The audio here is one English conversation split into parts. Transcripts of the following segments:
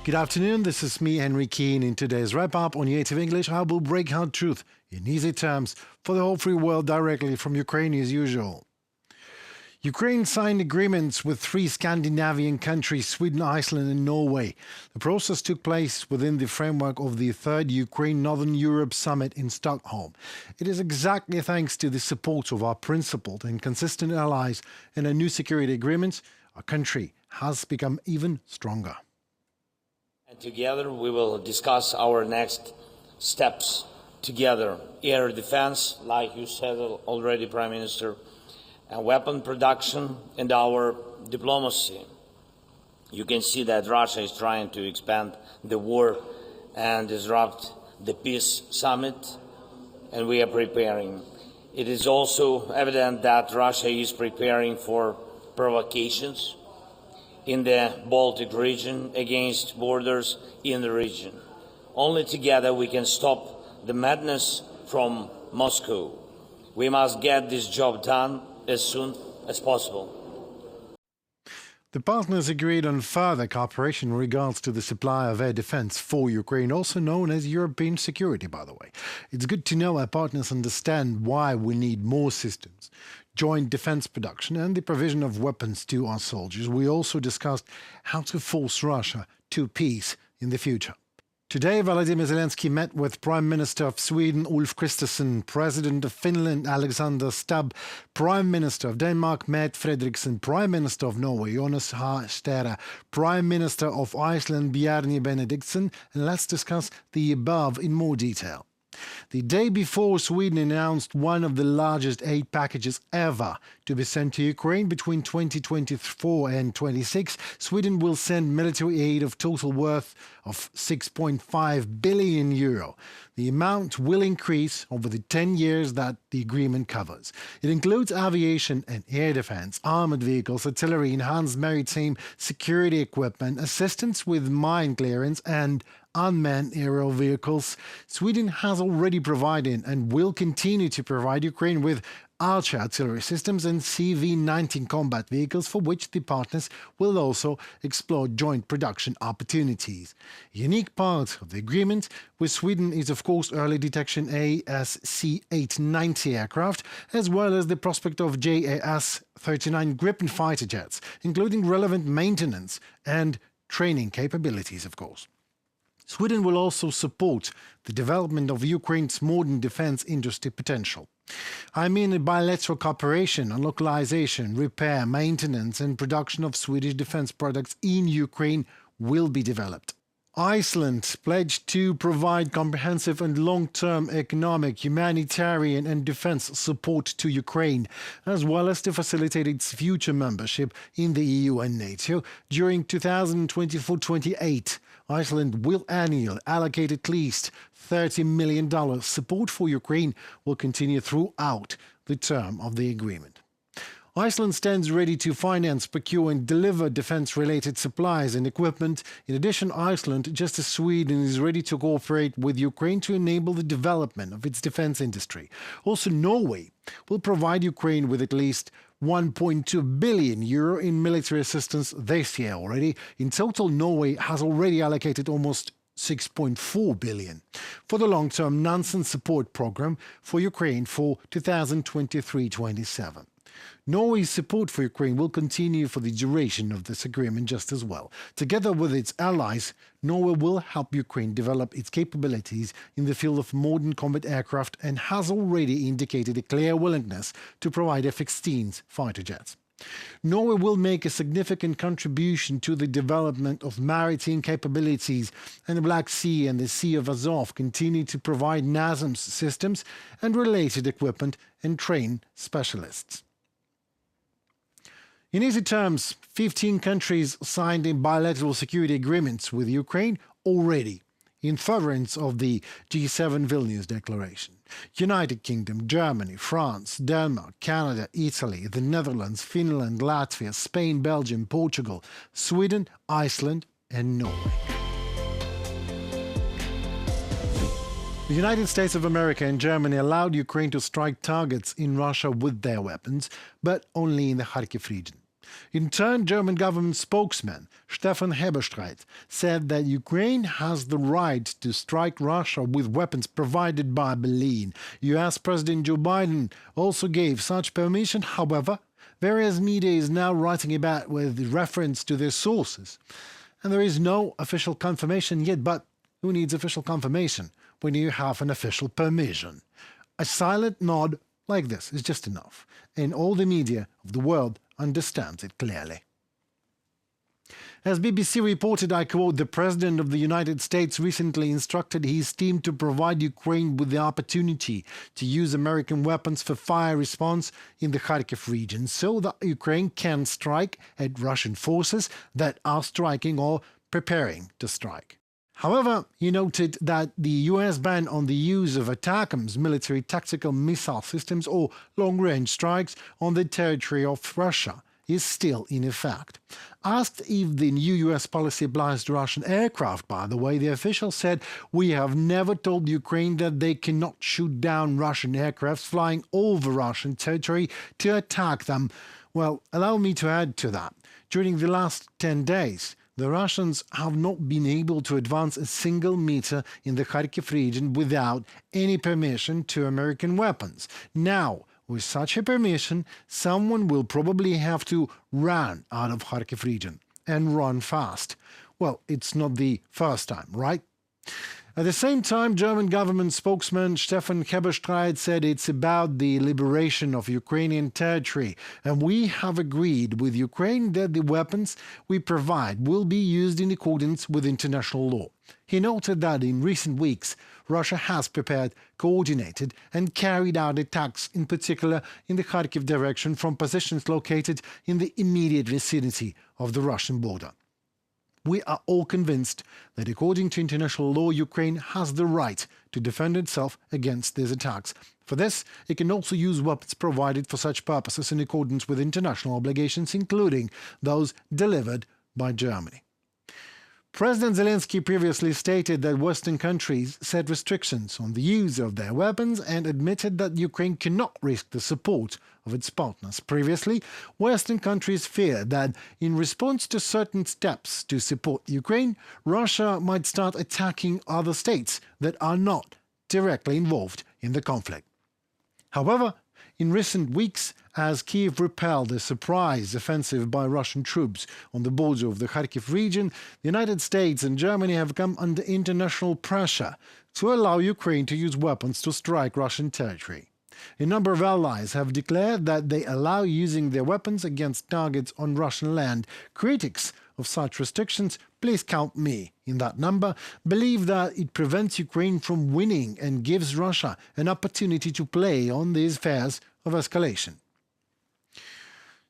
Good afternoon, this is me, Henry Keane. In today's wrap-up on UATV English, I will break hard truth in easy terms for the whole free world directly from Ukraine as usual. Ukraine signed agreements with 3 Scandinavian countries, Sweden, Iceland and Norway. The process took place within the framework of the 3rd Ukraine-Northern Europe Summit in Stockholm. It is exactly thanks to the support of our principled and consistent allies and a new security agreement, our country has become even stronger. And together we will discuss our next steps together. Air defense, like you said already, Prime Minister, and weapon production and our diplomacy. You can see that Russia is trying to expand the war and disrupt the peace summit, and we are preparing. It is also evident that Russia is preparing for provocations in the Baltic region against borders in the region. Only together we can stop the madness from Moscow. We must get this job done as soon as possible. The partners agreed on further cooperation in regards to the supply of air defense for Ukraine, also known as European security, by the way. It's good to know our partners understand why we need more systems, joint defense production and the provision of weapons to our soldiers. We also discussed how to force Russia to peace in the future. Today, Volodymyr Zelensky met with Prime Minister of Sweden, Ulf Kristersson, President of Finland, Alexander Stubb, Prime Minister of Denmark, Mette Frederiksen, Prime Minister of Norway, Jonas Gahr Støre, Prime Minister of Iceland, Bjarni Benediktsson, and let's discuss the above in more detail. The day before, Sweden announced one of the largest aid packages ever to be sent to Ukraine between 2024 and 26. Sweden will send military aid of total worth of 6.5 billion euro. The amount will increase over the 10 years that the agreement covers. It includes aviation and air defense, armored vehicles, artillery, enhanced maritime security equipment, assistance with mine clearance and unmanned aerial vehicles. Sweden has already provided and will continue to provide Ukraine with Archer artillery systems and CV-19 combat vehicles, for which the partners will also explore joint production opportunities. A unique part of the agreement with Sweden is, of course, early detection ASC-890 aircraft, as well as the prospect of JAS-39 Gripen fighter jets, including relevant maintenance and training capabilities, of course. Sweden will also support the development of Ukraine's modern defense industry potential. I mean a bilateral cooperation on localization, repair, maintenance and production of Swedish defense products in Ukraine will be developed. Iceland pledged to provide comprehensive and long-term economic, humanitarian and defense support to Ukraine, as well as to facilitate its future membership in the EU and NATO during 2024-28. Iceland will annually allocate at least $30 million. Support for Ukraine will continue throughout the term of the agreement. Iceland stands ready to finance, procure and deliver defense-related supplies and equipment. In addition, Iceland, just as Sweden, is ready to cooperate with Ukraine to enable the development of its defense industry. Also, Norway will provide Ukraine with at least 1.2 billion euro in military assistance this year already. In total, Norway has already allocated almost 6.4 billion for the long-term Nansen support program for Ukraine for 2023-27. Norway's support for Ukraine will continue for the duration of this agreement just as well. Together with its allies, Norway will help Ukraine develop its capabilities in the field of modern combat aircraft and has already indicated a clear willingness to provide F-16 fighter jets. Norway will make a significant contribution to the development of maritime capabilities, and the Black Sea and the Sea of Azov continue to provide NASAMS systems and related equipment and train specialists. In easy terms, 15 countries signed in bilateral security agreements with Ukraine already, in furtherance of the G7 Vilnius Declaration. United Kingdom, Germany, France, Denmark, Canada, Italy, the Netherlands, Finland, Latvia, Spain, Belgium, Portugal, Sweden, Iceland and Norway. The United States of America and Germany allowed Ukraine to strike targets in Russia with their weapons, but only in the Kharkiv region. In turn, German government spokesman Stefan Hebestreit said that Ukraine has the right to strike Russia with weapons provided by Berlin. US President Joe Biden also gave such permission. However, various media is now writing about with reference to their sources. And there is no official confirmation yet, but who needs official confirmation when you have an official permission? A silent nod like this is just enough, and all the media of the world understands it clearly. As BBC reported, I quote, the President of the United States recently instructed his team to provide Ukraine with the opportunity to use American weapons for fire response in the Kharkiv region so that Ukraine can strike at Russian forces that are striking or preparing to strike. However, he noted that the US ban on the use of ATACMS, military tactical missile systems, or long-range strikes on the territory of Russia, is still in effect. Asked if the new US policy applies to Russian aircraft, by the way, the official said, "We have never told Ukraine that they cannot shoot down Russian aircraft flying over Russian territory to attack them." Well, allow me to add to that. During the last 10 days, the Russians have not been able to advance a single meter in the Kharkiv region without any permission to American weapons. Now, with such a permission, someone will probably have to run out of Kharkiv region, and run fast. Well, it's not the first time, right? At the same time, German government spokesman Stefan Hebestreit said it's about the liberation of Ukrainian territory, and we have agreed with Ukraine that the weapons we provide will be used in accordance with international law. He noted that in recent weeks, Russia has prepared, coordinated, and carried out attacks, in particular in the Kharkiv direction, from positions located in the immediate vicinity of the Russian border. We are all convinced that according to international law, Ukraine has the right to defend itself against these attacks. For this, it can also use weapons provided for such purposes in accordance with international obligations, including those delivered by Germany. President Zelensky previously stated that Western countries set restrictions on the use of their weapons and admitted that Ukraine cannot risk the support of its partners. Previously, Western countries feared that in response to certain steps to support Ukraine, Russia might start attacking other states that are not directly involved in the conflict. However, in recent weeks, as Kyiv repelled a surprise offensive by Russian troops on the border of the Kharkiv region, the United States and Germany have come under international pressure to allow Ukraine to use weapons to strike Russian territory. A number of allies have declared that they allow using their weapons against targets on Russian land. Critics of such restrictions, please count me in that number, believe that it prevents Ukraine from winning and gives Russia an opportunity to play on the affairs of escalation.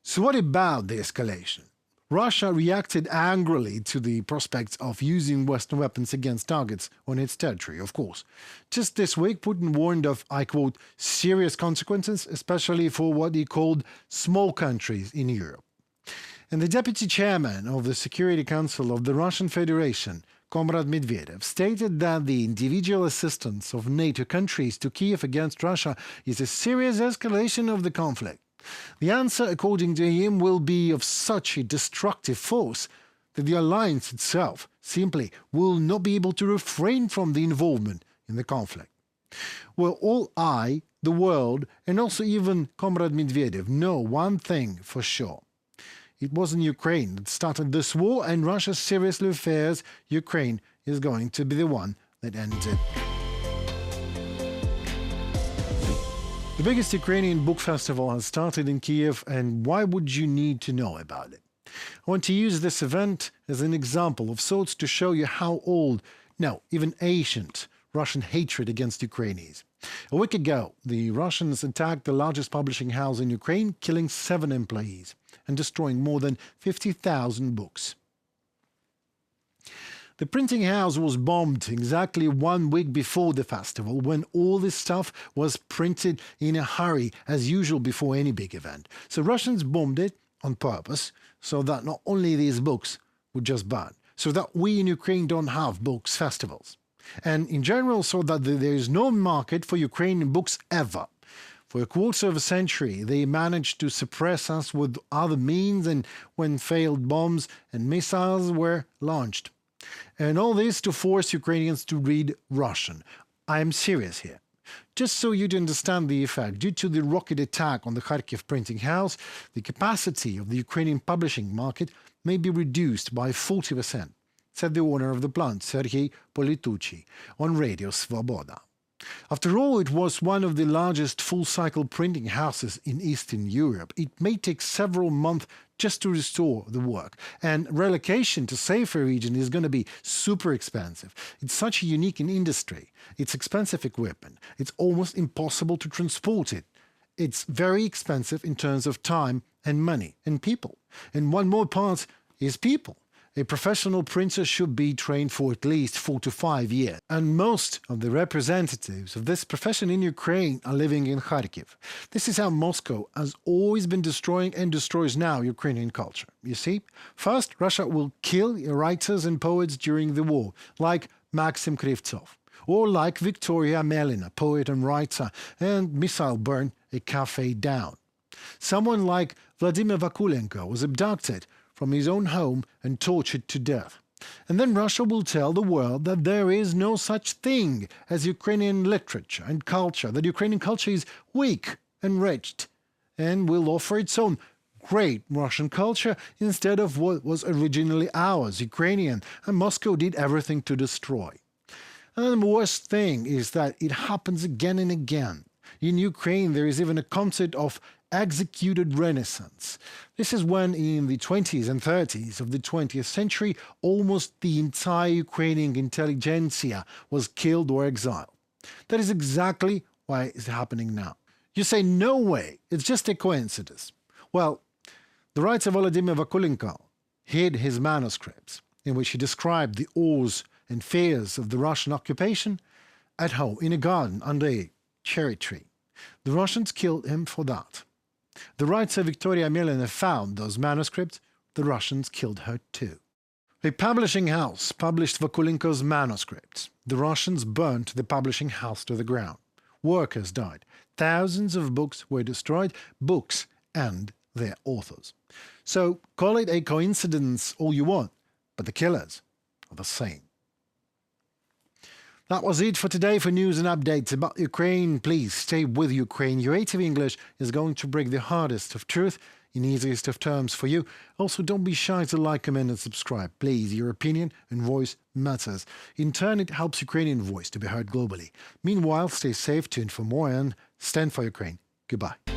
So what about the escalation? Russia reacted angrily to the prospects of using Western weapons against targets on its territory, of course. Just this week, Putin warned of, I quote, serious consequences, especially for what he called small countries in Europe. And the deputy chairman of the Security Council of the Russian Federation, Comrade Medvedev, stated that the individual assistance of NATO countries to Kyiv against Russia is a serious escalation of the conflict. The answer, according to him, will be of such a destructive force that the alliance itself simply will not be able to refrain from the involvement in the conflict. Well, all I, the world, and also even Comrade Medvedev know one thing for sure. It wasn't Ukraine that started this war, and Russia seriously fears Ukraine is going to be the one that ends it. The biggest Ukrainian book festival has started in Kyiv, and why would you need to know about it? I want to use this event as an example of sorts to show you how old, no, even ancient, Russian hatred against Ukraine is. A week ago, the Russians attacked the largest publishing house in Ukraine, killing 7 employees and destroying more than 50,000 books. The printing house was bombed exactly 1 week before the festival, when all this stuff was printed in a hurry, as usual before any big event. So Russians bombed it on purpose, so that not only these books would just burn, so that we in Ukraine don't have books festivals. And in general, so that there is no market for Ukrainian books ever. For a quarter of a century, they managed to suppress us with other means and when failed bombs and missiles were launched. And all this to force Ukrainians to read Russian. I am serious here. Just so you'd understand the effect, due to the rocket attack on the Kharkiv printing house, the capacity of the Ukrainian publishing market may be reduced by 40%, said the owner of the plant, Sergei Politucci, on Radio Svoboda. After all, it was one of the largest full-cycle printing houses in Eastern Europe. It may take several months just to restore the work, and relocation to safer region is going to be super expensive. It's such a unique industry. It's expensive equipment. It's almost impossible to transport it. It's very expensive in terms of time and money and people. And one more part is people. A professional printer should be trained for at least 4 to 5 years. And most of the representatives of this profession in Ukraine are living in Kharkiv. This is how Moscow has always been destroying and destroys now Ukrainian culture. You see, first, Russia will kill writers and poets during the war, like Maxim Krivtsov, or like Victoria Amelina, poet and writer, and missile burn a cafe down. Someone like Vladimir Vakulenko was abducted from his own home and tortured to death. And then Russia will tell the world that there is no such thing as Ukrainian literature and culture, that Ukrainian culture is weak and wretched, and will offer its own great Russian culture instead of what was originally ours, Ukrainian, and Moscow did everything to destroy. And the worst thing is that it happens again and again. In Ukraine, there is even a concept of executed renaissance. This is when in the 20s and 30s of the 20th century, almost the entire Ukrainian intelligentsia was killed or exiled. That is exactly why it's happening now. You say, no way, it's just a coincidence. Well, the writer Volodymyr Vakulenko hid his manuscripts, in which he described the awe and fears of the Russian occupation, at home in a garden under a cherry tree. The Russians killed him for that. The writer Victoria Amelina found those manuscripts. The Russians killed her too. A publishing house published Vakulenko's manuscripts. The Russians burnt the publishing house to the ground. Workers died. Thousands of books were destroyed, books and their authors. So call it a coincidence all you want, but the killers are the same. That was it for today. For news and updates about Ukraine, please stay with Ukraine. UATV English is going to break the hardest of truth in easiest of terms for you. Also, don't be shy to like, comment and subscribe. Please, your opinion and voice matters. In turn, it helps Ukrainian voice to be heard globally. Meanwhile, stay safe, tune for more and stand for Ukraine. Goodbye.